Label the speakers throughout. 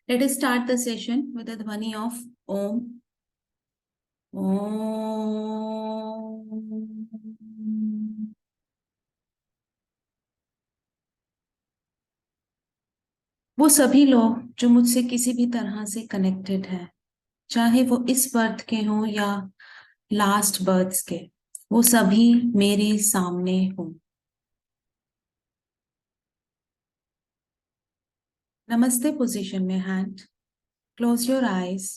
Speaker 1: Let us start the session with the dhvani of Om. Om. वो सभी लोग जो मुझसे किसी भी तरह से कनेक्टेड हैं, चाहे वो इस बर्थ के हों या लास्ट बर्थ्स के, वो सभी मेरे सामने हों। नमस्ते पोजीशन में हैंड, क्लोज योर आईज।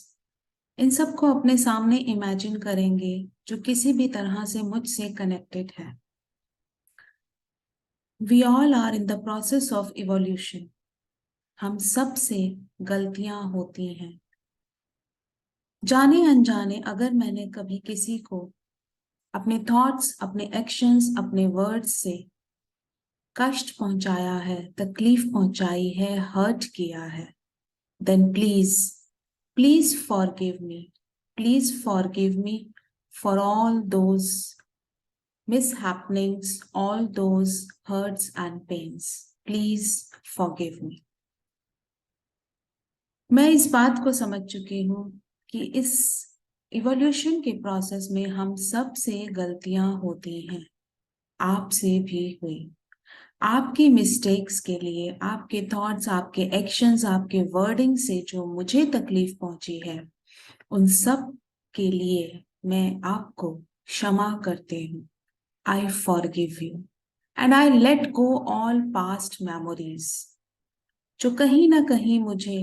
Speaker 1: इन सबको अपने सामने इमेजिन करेंगे जो किसी भी तरह से मुझसे कनेक्टेड है। We all are in the process of evolution. हम सब से गलतियां होती हैं। जाने अनजाने अगर मैंने कभी किसी को अपने थॉट्स, अपने एक्शंस, अपने वर्ड्स से कष्ट पहुंचाया है, तकलीफ पहुंचाई है, हर्ट किया है, then please please forgive me. Please forgive me for all those mishappenings, all those hurts and pains. Please forgive me. मैं इस बात को समझ चुकी हूँ कि इस इवोल्यूशन के प्रोसेस में हम सब से गलतियां होती हैं, आपसे भी हुई। आपकी मिस्टेक्स के लिए, आपके थॉट्स, आपके एक्शंस, आपके वर्डिंग से जो मुझे तकलीफ पहुंची है, उन सब के लिए मैं आपको क्षमा करती हूँ। I forgive you and I let go all past memories जो कहीं ना कहीं मुझे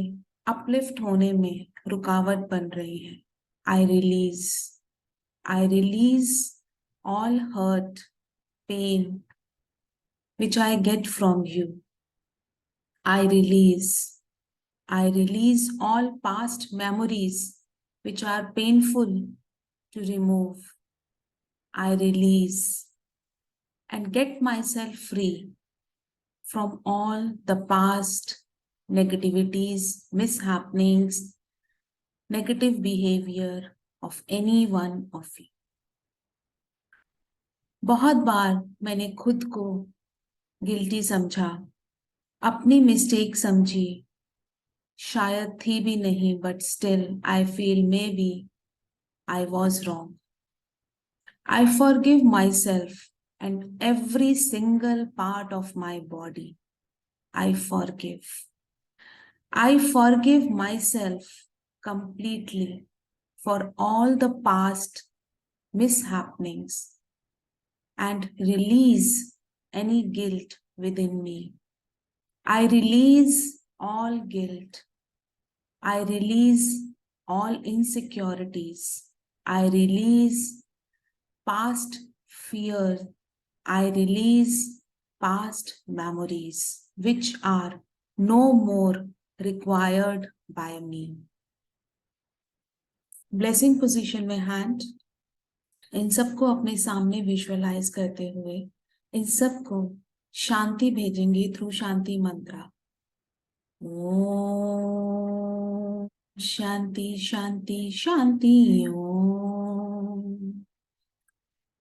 Speaker 1: अपलिफ्ट होने में रुकावट बन रही है। I release all hurt, pain which I get from you. I release all past memories which are painful to remove. I release and get myself free from all the past negativities, mishappenings, negative behavior of any one of you. बहुत बार मैंने खुद को guilty समझा, अपनी mistake समझी, शायद थी भी नहीं, but still I feel maybe I was wrong. I forgive myself and every single part of my body. I forgive. I forgive myself completely for all the past mishappenings and release any guilt within me. I release all guilt. I release all insecurities. I release past fear. I release past memories which are no more required by me. Blessing position में hand, इन सबको अपने सामने visualise करते हुए इन सबको शांति भेजेंगे through शांति मंत्र. ओम शांति शांति शांति. ओम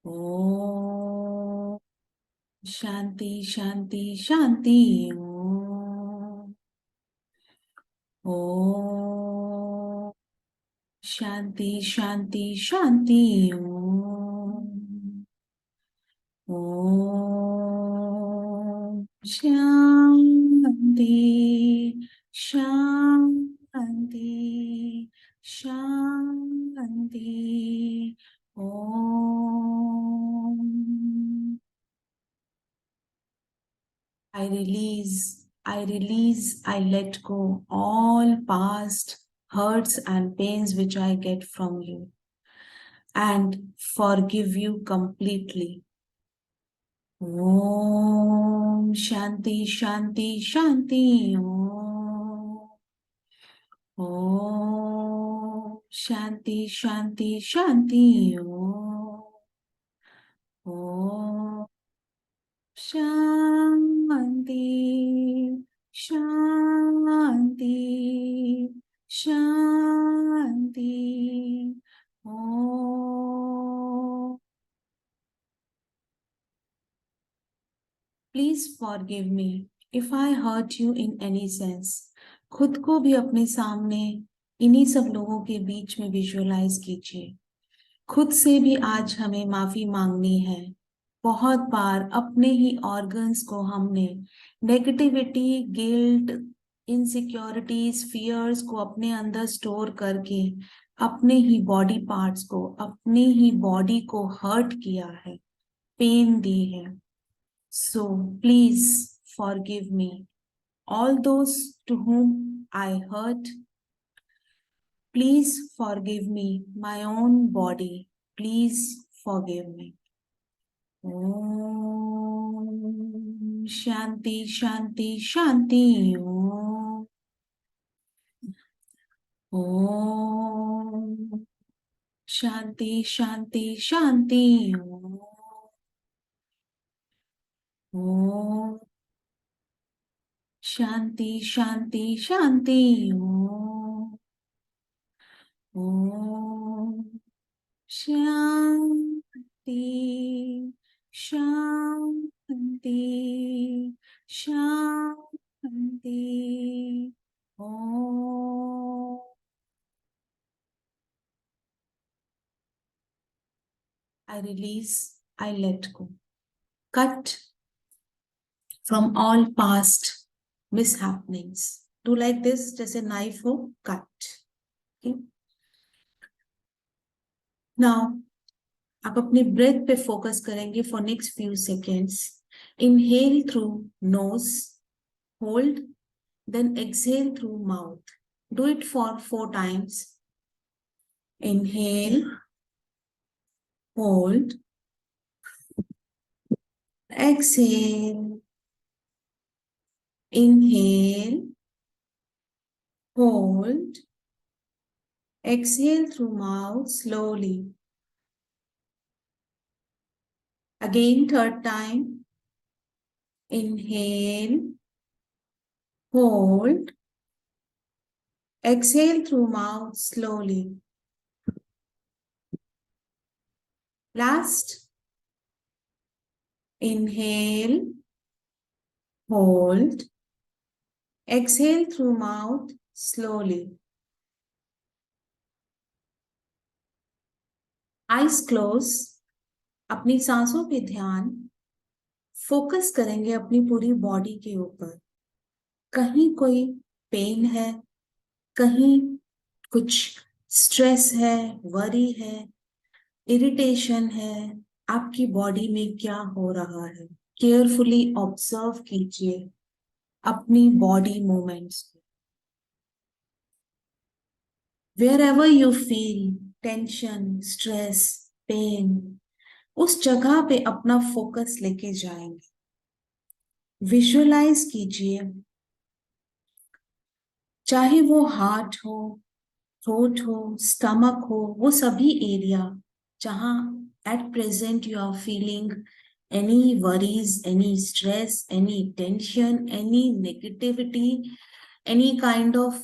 Speaker 1: ओम शांति शांति शांति. ओम ओम शांति शांति शांति. ओम ओम शांति शांति शांति. ओम. I release, I let go all past hurts and pains which I get from you and forgive you completely. Om Shanti Shanti Shanti. Om. Om Shanti Shanti Shanti. Om. Om Shanti Shanti Shanti. Om. Please forgive me if I hurt you in any sense. खुद को भी अपने सामने इन्हीं सब लोगों के बीच में विजुअलाइज कीजिए। खुद से भी आज हमें माफी मांगनी है। बहुत बार अपने ही ऑर्गन्स को हमने नेगेटिविटी, गिल्ट, इनसिक्योरिटीज, फियर्स को अपने अंदर स्टोर करके अपने ही बॉडी पार्ट्स को, अपने ही बॉडी को हर्ट किया है, पेन दी है। So please forgive me all those to whom I hurt. Please forgive me, my own body. Please forgive me. Om Shanti Shanti Shanti. Om Shanti Shanti Shanti. Om Shanti Shanti Shanti. Om Shanti Shanti Shanti. Om. I release, I let go. Cut from all past mishappenings. Do like this, जैसे knife हो, cut. Okay? Now, आप अपने breath पे focus करेंगे for next few seconds. Inhale through nose, hold, then exhale through mouth. Do it for 4 times. Inhale, hold, exhale. Inhale, hold, exhale through mouth slowly. Again, third time. Inhale, hold, exhale through mouth slowly. Last. Inhale, hold, exhale through mouth slowly. Eyes close. अपनी सांसों पे ध्यान focus करेंगे अपनी पूरी body के ऊपर. कहीं कोई पेन है, कहीं कुछ स्ट्रेस है, वरी है, इरिटेशन है, आपकी बॉडी में क्या हो रहा है. केयरफुली ऑब्जर्व कीजिए अपनी बॉडी मूवमेंट्स को. Wherever you feel tension, stress, pain, उस जगह पे अपना फोकस लेके जाएंगे. विजुअलाइज कीजिए, चाहे वो हार्ट हो, थ्रोट हो, स्टमक हो, वो सभी एरिया जहां at present you are feeling any worries, any stress, any tension, any negativity, any kind of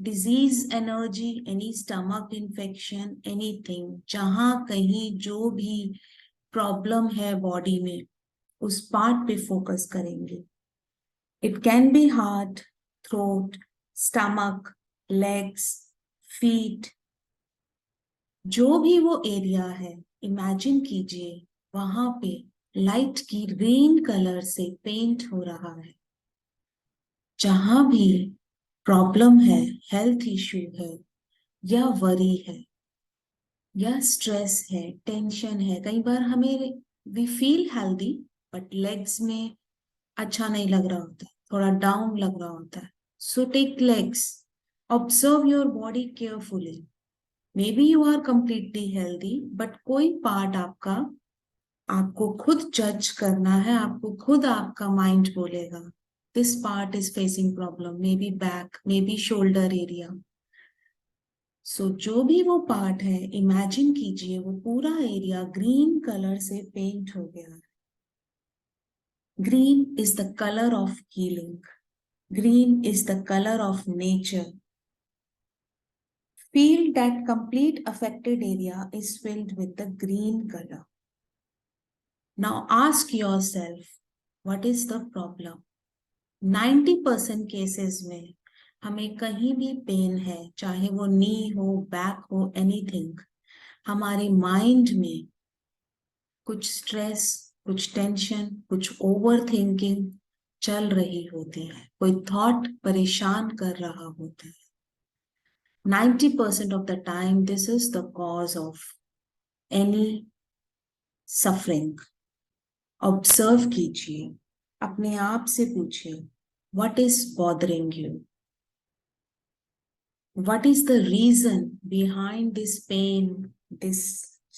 Speaker 1: disease energy, any stomach infection, anything, जहां कहीं जो भी प्रॉब्लम है बॉडी में, उस पार्ट पे फोकस करेंगे. It can be heart, throat, stomach, legs, feet, जो भी वो एरिया है. इमेजिन कीजिए वहां पे लाइट की ग्रीन कलर से पेंट हो रहा है. जहां भी प्रॉब्लम है, हेल्थ इश्यू है, या वरी है, या स्ट्रेस है, टेंशन है. कई बार हमें we feel healthy but legs में अच्छा नहीं लग रहा होता है, थोड़ा डाउन लग रहा होता है. So take legs, observe your body carefully. Maybe you are completely healthy but कोई पार्ट आपका, आपको खुद जज करना है. आपको खुद आपका माइंड बोलेगा this part is facing problem, may be back, may be shoulder area. So जो भी वो पार्ट है, इमेजिन कीजिए वो पूरा एरिया ग्रीन कलर से पेंट हो गया है. Green is the colour of healing. Green is the colour of nature. Feel that complete affected area is filled with the green color. Now ask yourself, what is the problem? 90% cases में हमें कहीं भी pen है, चाहे वो नी हो, back हो, anything, हमारे माइंड में कुछ स्ट्रेस, कुछ टेंशन, कुछ ओवर थिंकिंग चल रही होती है, कोई थॉट परेशान कर रहा होता है। 90% of the time this is the cause of any suffering. Observe कीजिए, अपने आप से पूछिए, what is bothering you, what is the reason behind this pain, this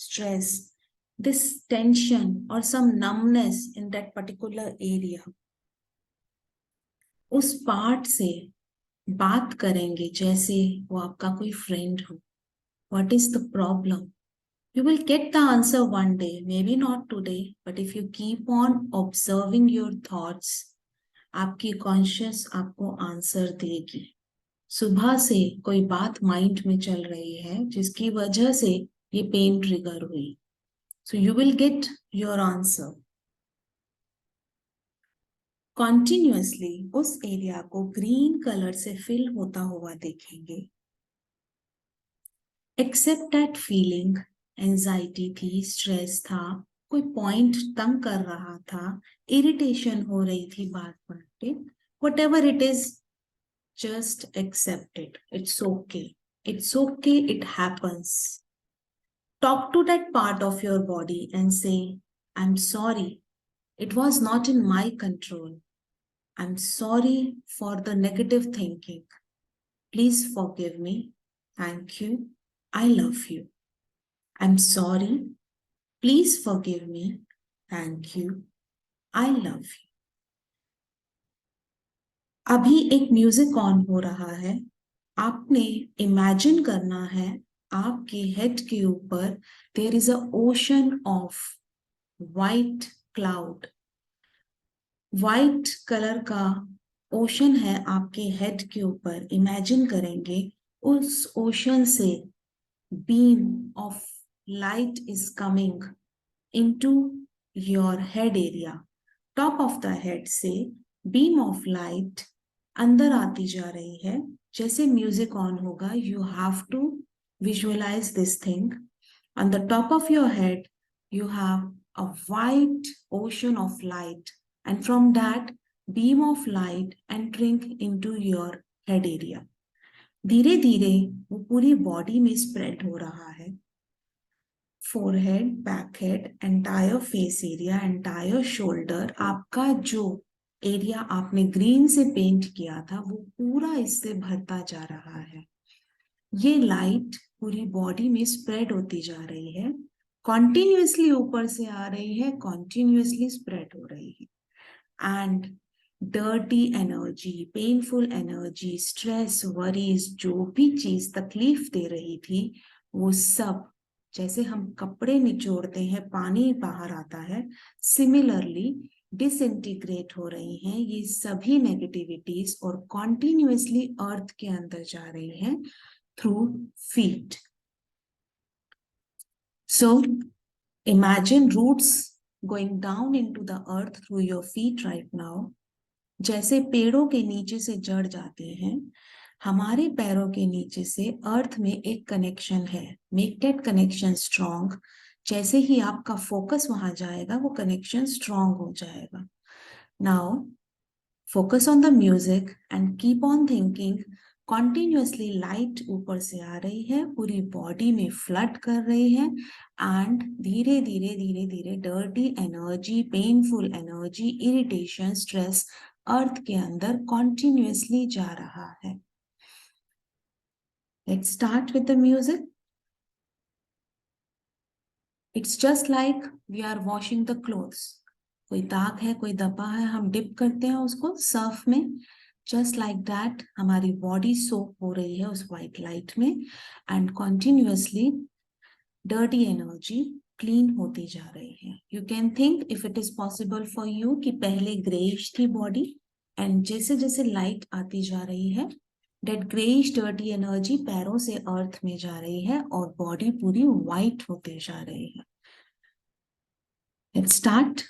Speaker 1: stress, this tension और some numbness in that particular area. उस part से बात करेंगे जैसे वो आपका कोई फ्रेंड हो. What is the problem? You will get the answer one day, maybe not today, but if you keep on observing your thoughts, आपकी कॉन्शियस आपको आंसर देगी. सुबह से कोई बात माइंड में चल रही है जिसकी वजह से ये पेन ट्रिगर हुई. So you will get your answer. Continuously उस एरिया को ग्रीन कलर से फिल होता हुआ देखेंगे. Except that feeling. एंजाइटी थी, स्ट्रेस था, कोई पॉइंट तंग कर रहा था, इरिटेशन हो रही थी बात बात पे, what ever it is, just accept it. It's okay. It's okay. It happens. Talk to that part of your body and say, I'm sorry. It was not in my control. I'm sorry for the negative thinking. Please forgive me. Thank you. I love you. I'm sorry. Please forgive me. Thank you. I love you. अभी एक music on हो रहा है. आपने imagine करना है आपके head के ऊपर there is a ocean of white cloud. White colour का ओशन है आपके हेड के ऊपर. इमेजिन करेंगे उस ओशन से beam of light is coming into your head area. Top of the head से बीम ऑफ लाइट अंदर आती जा रही है. जैसे म्यूजिक ऑन होगा, you have to visualise this thing. On the top of your head you have a white ocean of light, and from that beam of light entering into your head area. धीरे धीरे वो पूरी body में spread हो रहा है. Forehead, back head, entire face area, entire shoulder. आपका जो एरिया आपने ग्रीन से पेंट किया था वो पूरा इससे भरता जा रहा है. ये लाइट पूरी बॉडी में स्प्रेड होती जा रही है, कॉन्टिन्यूअसली ऊपर से आ रही है, कॉन्टिन्यूअसली स्प्रेड हो रही है. And dirty energy, painful energy, stress, worries, जो भी चीज तकलीफ दे रही थी, वो सब जैसे हम कपड़े निचोड़ते हैं पानी बाहर आता है, सिमिलरली डिसइंटीग्रेट हो रही हैं ये सभी नेगेटिविटीज और कॉन्टिन्यूअसली अर्थ के अंदर जा रही हैं through feet. So imagine roots going down into the earth through your feet right now. जैसे पेड़ों के नीचे से जड़ जाते हैं, हमारे पैरों के नीचे से अर्थ में एक कनेक्शन है. Make that connection strong. जैसे ही आपका फोकस वहां जाएगा वो कनेक्शन स्ट्रॉन्ग हो जाएगा. Now focus on the music and keep on thinking. Continuously light ऊपर से आ रही है, पूरी बॉडी में फ्लड कर रही है, एंड धीरे धीरे धीरे धीरे dirty energy, painful energy, irritation, stress earth के अंदर कॉन्टिन्यूअसली जा रहा है. Let's start with the music. It's just like we are washing the clothes. कोई दाग है, कोई धब्बा है, हम डिप करते हैं उसको सर्फ में. जस्ट लाइक दैट हमारी बॉडी सोप हो रही है उस वाइट लाइट में, and continuously dirty energy clean होती जा रही है. You can think if it is possible for you कि पहले ग्रेइश थी बॉडी, एंड जैसे जैसे लाइट आती जा रही है डेट ग्रेइश डर्टी एनर्जी पैरों से अर्थ में जा रही है और बॉडी पूरी व्हाइट होते जा रही है. Let's start.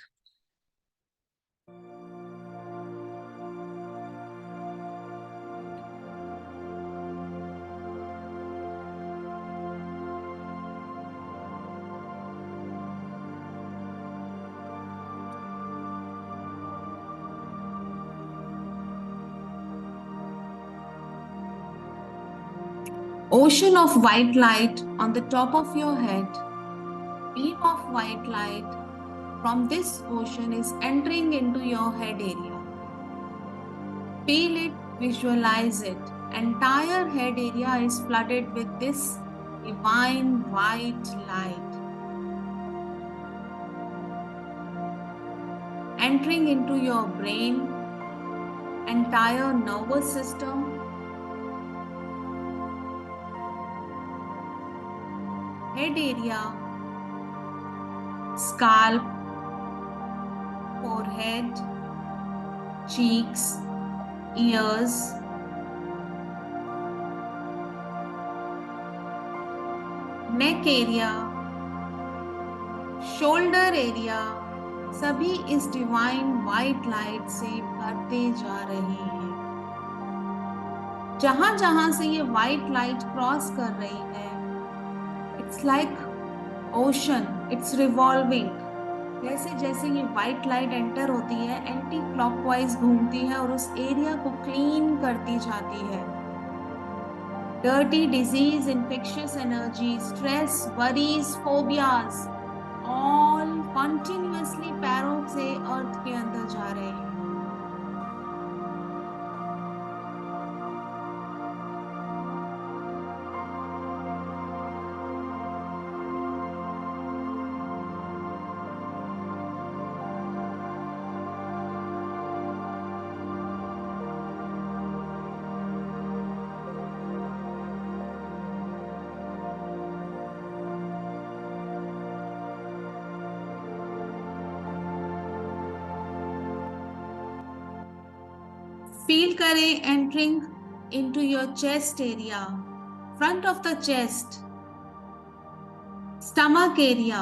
Speaker 1: Ocean of white light on the top of your head. Beam of white light from this ocean is entering into your head area. Feel it, visualize it. Entire head area is flooded with this divine white light. Entering into your brain, entire nervous system, head area, scalp, forehead, cheeks, ears, neck area, shoulder area, सभी इस divine white light से भरते जा रहे हैं। जहां जहां से ये वाइट लाइट क्रॉस कर रही है, it's like ocean, it's revolving. जैसे जैसे ये व्हाइट लाइट एंटर होती है, एंटी क्लॉकवाइज घूमती है और उस एरिया को क्लीन करती जाती है। Dirty disease, infectious energy, stress, worries, phobias, all continuously पैरों से अर्थ के अंदर जा रहे हैं। फील करें entering into your chest area, front of the chest, stomach area,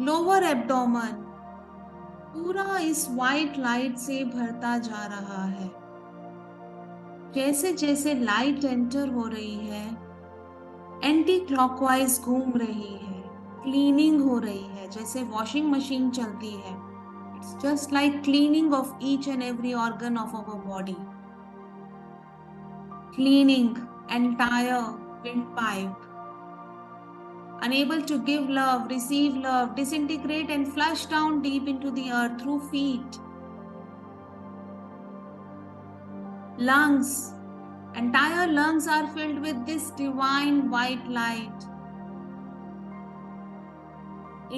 Speaker 1: lower abdomen, पूरा इस वाइट लाइट से भरता जा रहा है। जैसे जैसे लाइट एंटर हो रही है, एंटी क्लॉकवाइज घूम रही है, क्लीनिंग हो रही है, जैसे वॉशिंग मशीन चलती है। It's just like cleaning of each and every organ of our body. Cleaning entire windpipe. Unable to give love, receive love, disintegrate and flush down deep into the earth through feet. Lungs. Entire lungs are filled with this divine white light.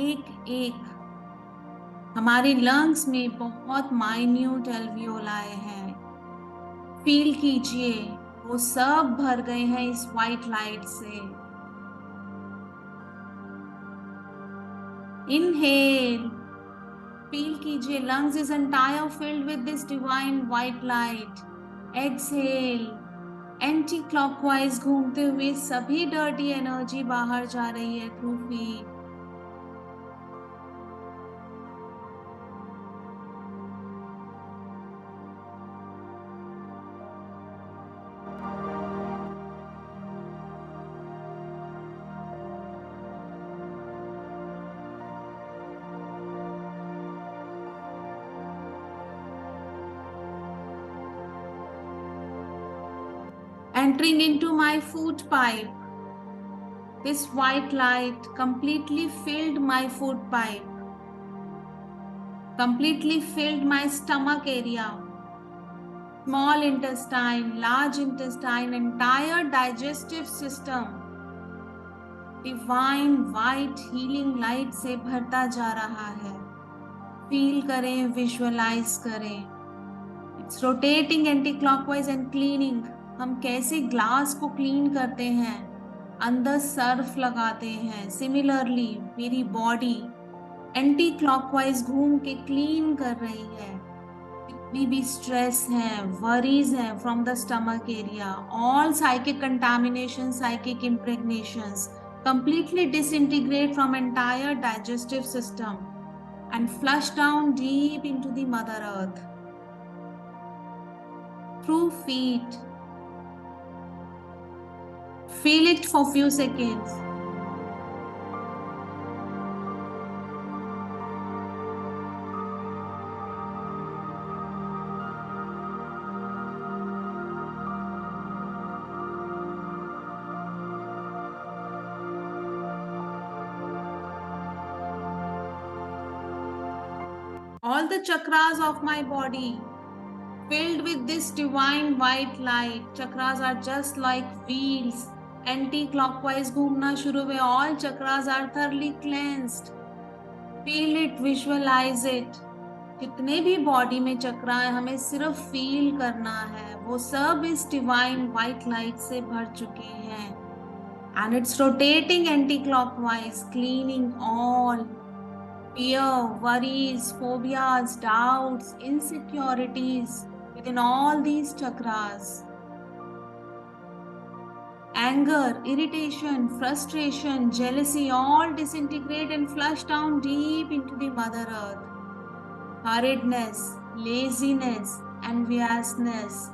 Speaker 1: एक एक हमारे lungs में बहुत minute alveoli हैं। Feel कीजिए, वो सब भर गए हैं इस वाइट लाइट से। इनहेल, फील कीजिए, lungs is entire filled with this divine white light. Exhale, anti clockwise घूमते हुए सभी डर्टी एनर्जी बाहर जा रही है through feet. Entering into my food pipe. This white light completely filled my food pipe, completely filled my stomach area, small intestine, large intestine, entire digestive system. Divine white healing light से भरता जा रहा है। Feel करें, visualise करें। It's rotating anti-clockwise and cleaning. हम कैसे glass को क्लीन करते हैं, अंदर सर्फ लगाते हैं, सिमिलरली मेरी बॉडी एंटी क्लॉकवाइज घूम के क्लीन कर रही है। जितनी भी स्ट्रेस है, वरीज है from the stomach area, all psychic contamination, psychic impregnations completely disintegrate from entire digestive system and flush down deep into the Mother Earth through feet. Feel it for few seconds. all the chakras of my body filled with this divine white light. Chakras are just like wheels, anti-clockwise घूमना शुरू हुए. All chakras are thoroughly cleansed. Feel it, visualize it. जितने भी body में चक्रा है हमें सिर्फ feel करना है, वो सब इस डिवाइन व्हाइट लाइट से भर चुके हैं. And it's rotating anti-clockwise, cleaning all fear, worries, phobias, doubts, insecurities within all these chakras. Anger, irritation, frustration, jealousy all disintegrate and flush down deep into the Mother Earth. Hurriedness, laziness, enviousness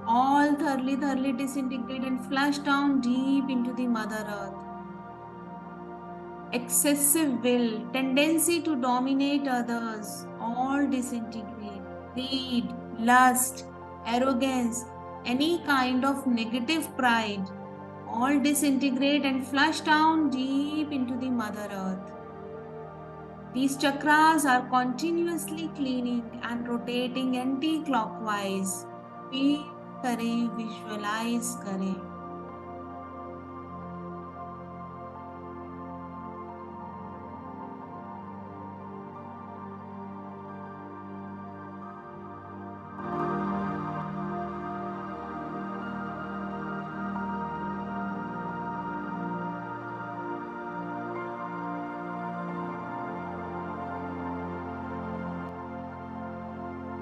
Speaker 1: all thoroughly disintegrate and flush down deep into the Mother Earth. Excessive will, tendency to dominate others, all disintegrate. Greed, lust, arrogance, any kind of negative pride, all disintegrate and flush down deep into the Mother Earth. These chakras are continuously cleaning and rotating anti-clockwise. Feel करें, visualize करें.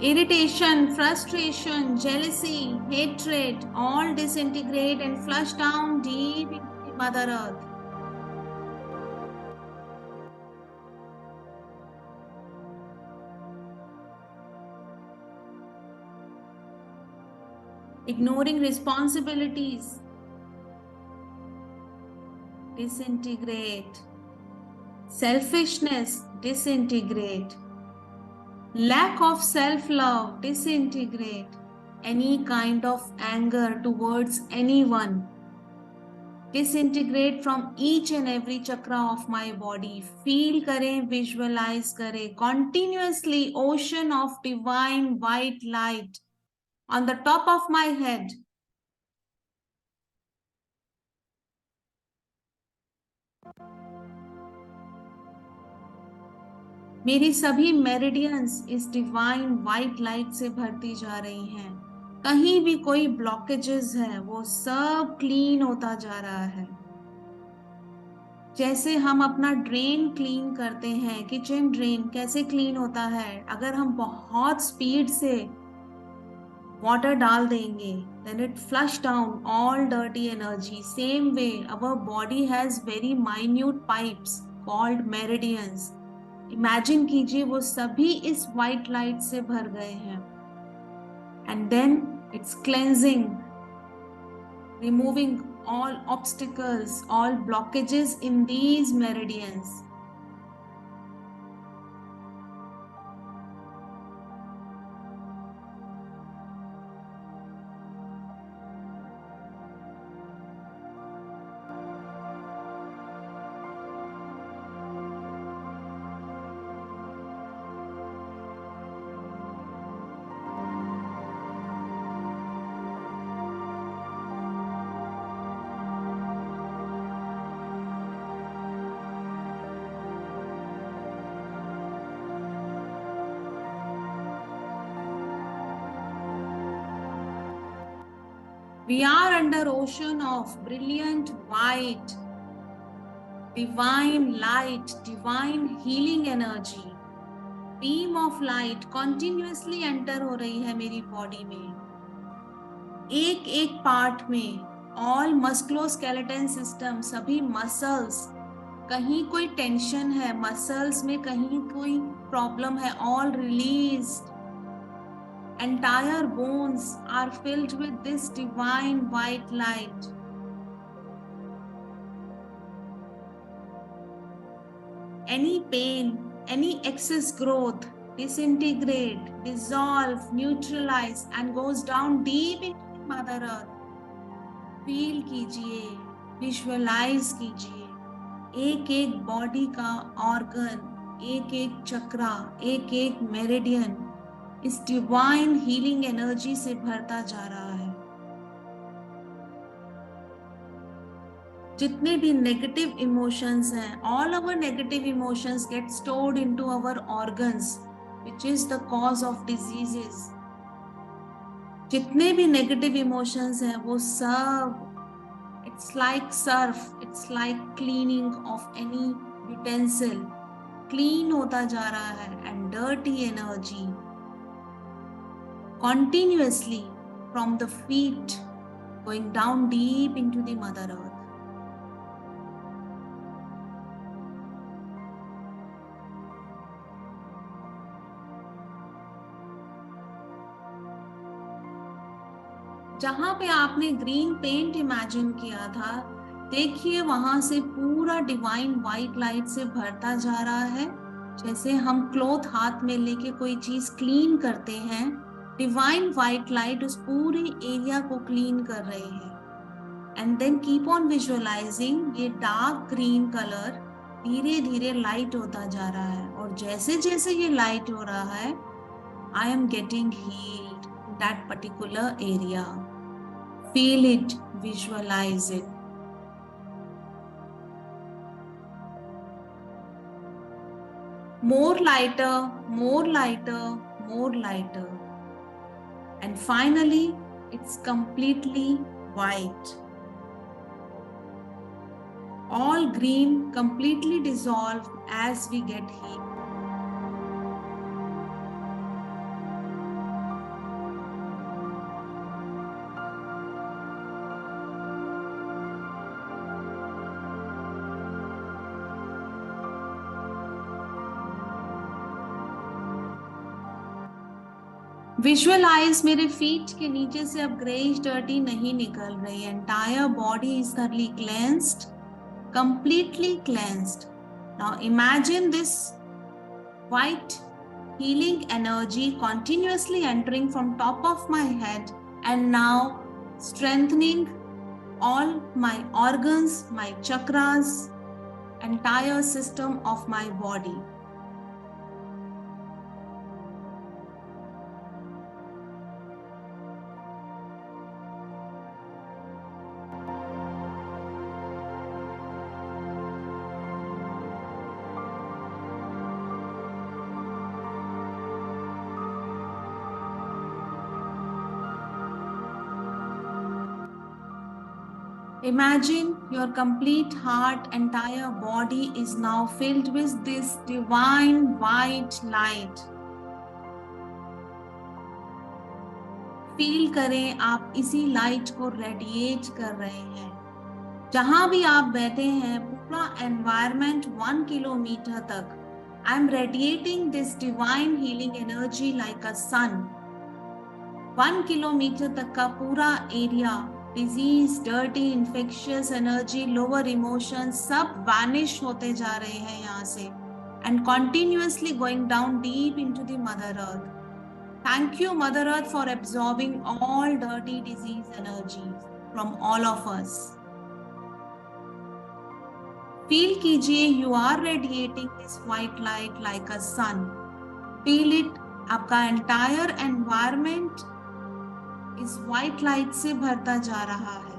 Speaker 1: Irritation, frustration, jealousy, hatred, all disintegrate and flush down deep into the Mother Earth. Ignoring responsibilities, disintegrate. Selfishness, disintegrate. Lack of self-love, disintegrate. Any kind of anger towards anyone, disintegrate from each and every chakra of my body. Feel करें, visualize करें. Continuously ocean of divine white light on the top of my head. मेरी सभी meridians इस divine white light से भरती जा रही हैं. कहीं भी कोई ब्लॉकेजेस है वो सब क्लीन होता जा रहा है. जैसे हम अपना ड्रेन क्लीन करते हैं, किचन ड्रेन कैसे क्लीन होता है, अगर हम बहुत स्पीड से वाटर डाल देंगे then it flush down all dirty energy. Same way our body has very minute pipes called meridians. Imagine कीजिए वो सभी इस व्हाइट लाइट से भर गए हैं. And then it's cleansing, removing all obstacles, all blockages in these meridians. We are under ocean of brilliant white, divine light, divine healing energy. Beam of light continuously enter हो रही है मेरी body में. एक एक पार्ट में all musculoskeletal system, सभी muscles, कहीं कोई टेंशन है मसल्स में, कहीं कोई प्रॉब्लम है, all released. Entire bones are filled with this divine white light. Any pain, any excess growth, disintegrate, dissolve, neutralize and goes down deep into the Mother Earth. Feel कीजिए, visualize कीजिए, एक एक body का organ एक एक चक्रा, एक एक meridian इस डिवाइन हीलिंग एनर्जी से भरता जा रहा है। जितने भी नेगेटिव इमोशंस हैं, all our negative emotions get stored into our organs which is the cause of diseases. जितने भी नेगेटिव इमोशंस हैं वो सब, it's like surf, it's like cleaning of any utensil, clean होता जा रहा है। And dirty energy continuously from the feet going down deep into the mother earth. जहां पे आपने ग्रीन पेंट इमेजिन किया था, देखिए वहां से पूरा डिवाइन व्हाइट लाइट से भरता जा रहा है। जैसे हम क्लॉथ हाथ में लेके कोई चीज क्लीन करते हैं, डिवाइन व्हाइट लाइट उस पूरे एरिया को क्लीन कर रहे हैं। And then keep on visualising, ये डार्क ग्रीन कलर धीरे धीरे लाइट होता जा रहा है, और जैसे जैसे ये लाइट हो रहा है, I am getting healed that particular area. Feel it, visualise it. More lighter, more lighter, more lighter. And finally, it's completely white. All green completely dissolved as we get heat. Visualise, मेरे feet के नीचे से अब greyish dirty नहीं निकल रही। Entire body is thoroughly cleansed, completely cleansed. Now imagine this white healing energy continuously entering from top of my head and now strengthening all my organs, my chakras, entire system of my body. Imagine your complete heart, entire body is now filled with this divine white light. Feel करें आप इसी light को radiate कर रहे हैं। जहां भी आप बैठे हैं, पूरा एनवायरमेंट 1 किलोमीटर तक, I am radiating this divine healing energy like a sun. 1 kilometre तक का पूरा area, disease, dirty, infectious energy, lower emotion सब वैनिश होते जा रहे हैं यहाँ से, and continuously going down deep into the mother earth. Thank you mother earth for absorbing all dirty disease energy from all of us. Feel कीजिए, you are radiating this white light like a sun. Feel it, आपका entire environment इस white light से भरता जा रहा है।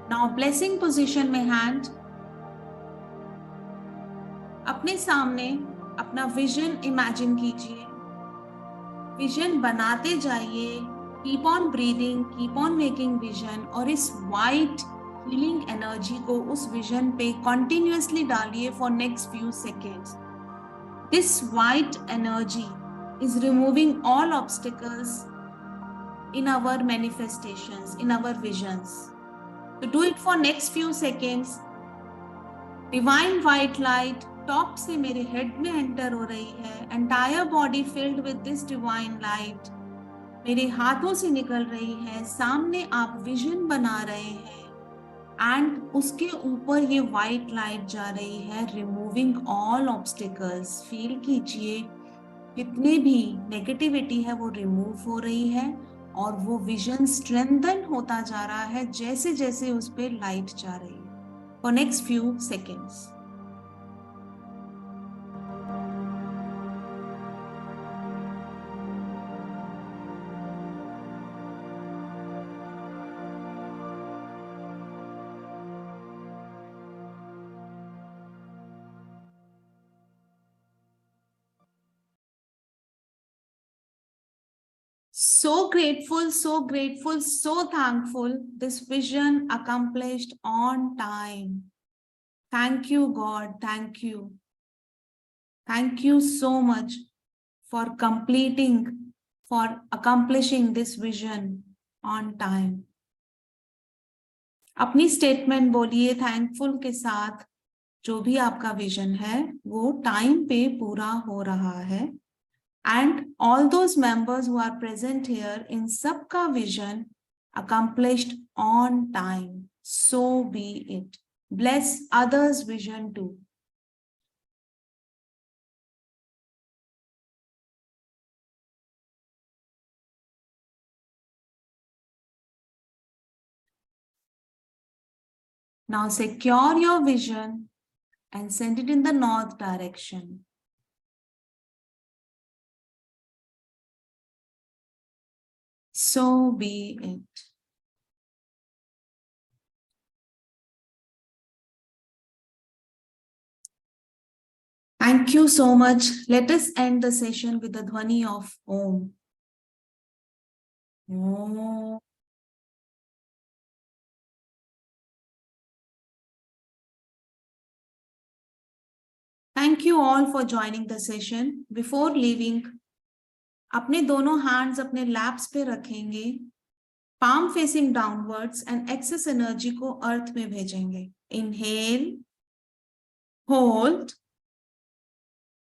Speaker 1: Now blessing position में hand, अपने सामने अपना विजन इमेजिन कीजिए। विजन बनाते जाइए, keep on breathing, keep on making vision, और इस वाइट हीलिंग एनर्जी को उस विजन पे कंटिन्यूअसली डालिए for next few seconds. This white energy is removing all obstacles in our manifestations, in our visions. To do it for next few seconds, divine white light top से मेरे head में enter हो रही है, entire body filled with this divine light मेरे हाथों से निकल रही है। सामने आप विजन बना रहे हैं, एंड उसके ऊपर ये व्हाइट लाइट जा रही है, रिमूविंग ऑल ऑब्स्टिकल्स। फील कीजिए कितनी भी नेगेटिविटी है वो रिमूव हो रही है, और वो विजन स्ट्रेंथन होता जा रहा है जैसे जैसे उस पे लाइट जा रही है for next few seconds. So grateful, so grateful, so thankful. This vision accomplished on time. Thank you, God. Thank you. Thank you so much for completing, for accomplishing this vision on time. अपनी statement बोलिए thankful के साथ। जो भी आपका vision है वो time पे पूरा हो रहा है, and all those members who are present here in सबका vision accomplished on time. So be it. Bless others' vision too. Now secure your vision and send it in the north direction. So be it. Thank you so much. Let us end the session with the dhwani of Om. Om. Thank you all for joining the session. Before leaving, अपने दोनों hands अपने lapse पे रखेंगे, palm facing downwards, and excess energy को अर्थ में भेजेंगे. Inhale, hold,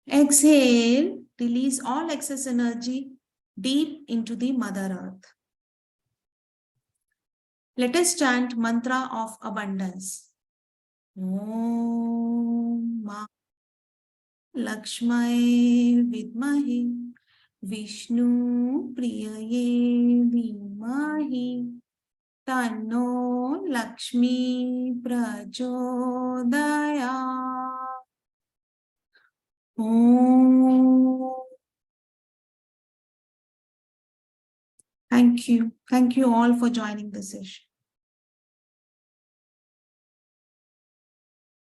Speaker 1: exhale, release all excess energy deep into the Mother Earth. Let us chant mantra of abundance. Om Lakshmaye Vidmahe Vishnu Priyaye Dhimahi तन्नो लक्ष्मी प्रचोदयात्. Om. Thank you all for joining the session.